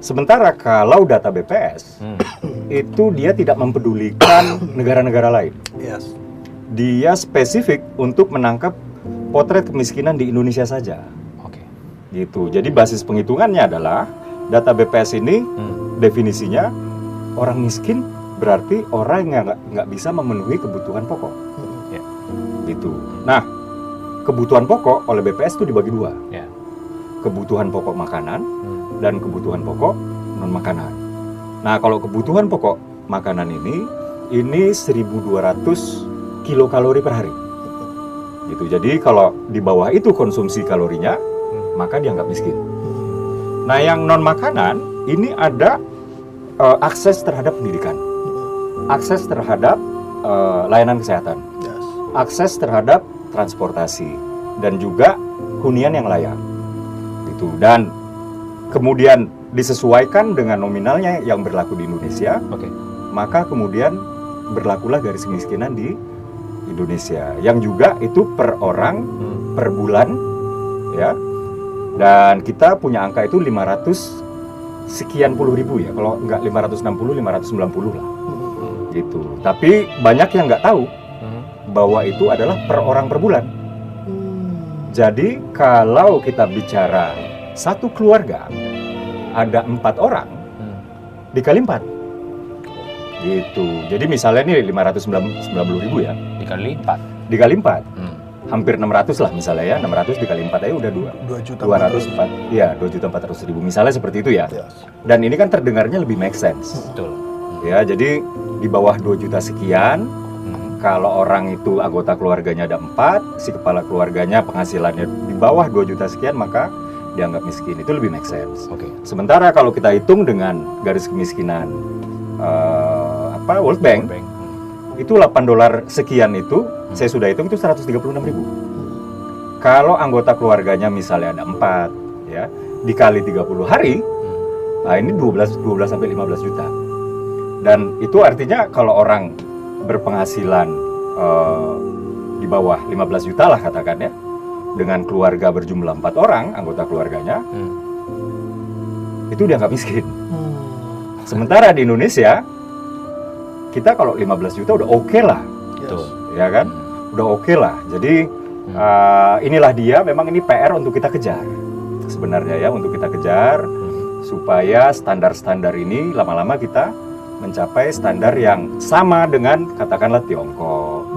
Sementara kalau data BPS itu dia tidak mempedulikan negara-negara lain. Yes. Dia spesifik untuk menangkap potret kemiskinan di Indonesia saja. Oke. Gitu. Jadi basis penghitungannya adalah data BPS ini definisinya orang miskin berarti orang yang nggak bisa memenuhi kebutuhan pokok. Ya. Gitu. Nah, kebutuhan pokok oleh BPS itu dibagi dua. Ya. Kebutuhan pokok makanan dan kebutuhan pokok non makanan. Nah, kalau kebutuhan pokok makanan ini 1.200 kilokalori per hari. Gitu. Jadi kalau di bawah itu konsumsi kalorinya, maka dianggap miskin. Nah, yang non makanan ini ada akses terhadap pendidikan, akses terhadap layanan kesehatan, Yes. akses terhadap transportasi, dan juga hunian yang layak. Gitu. Dan kemudian disesuaikan dengan nominalnya yang berlaku di Indonesia, Oke. maka kemudian berlakulah garis kemiskinan di Indonesia yang juga itu per orang per bulan, ya. Dan kita punya angka itu 500 sekian puluh ribu ya, kalau nggak 560, 590 lah, gitu. Tapi banyak yang nggak tahu bahwa itu adalah per orang per bulan. Jadi kalau kita bicara satu keluarga ada 4 orang, dikali 4, gitu. Jadi misalnya ini 590 ribu ya, Dikali 4. dikali 4, hampir 600 lah misalnya ya, 600 dikali 4 aja udah 204, iya 2.400.000 misalnya seperti itu ya. Yes. Dan ini kan terdengarnya lebih make sense, Betul. ya. Jadi di bawah 2 juta sekian, kalau orang itu anggota keluarganya ada 4, si kepala keluarganya penghasilannya di bawah 2 juta sekian, maka dianggap miskin. Itu lebih make sense. Oke. Sementara kalau kita hitung dengan garis kemiskinan World Bank, itu $8 sekian itu, saya sudah hitung itu 136.000. Kalau anggota keluarganya misalnya ada 4, ya, dikali 30 hari, nah ini 12 sampai 15 juta. Dan itu artinya kalau orang berpenghasilan di bawah 15 juta lah katakan ya, dengan keluarga berjumlah 4 orang anggota keluarganya, itu dianggap miskin. Sementara di Indonesia kita kalau 15 juta udah oke lah, Yes. ya kan? Udah oke lah. Jadi inilah dia, memang ini PR untuk kita kejar sebenarnya ya, untuk kita kejar supaya standar-standar ini lama-lama kita mencapai standar yang sama dengan katakanlah Tiongkok,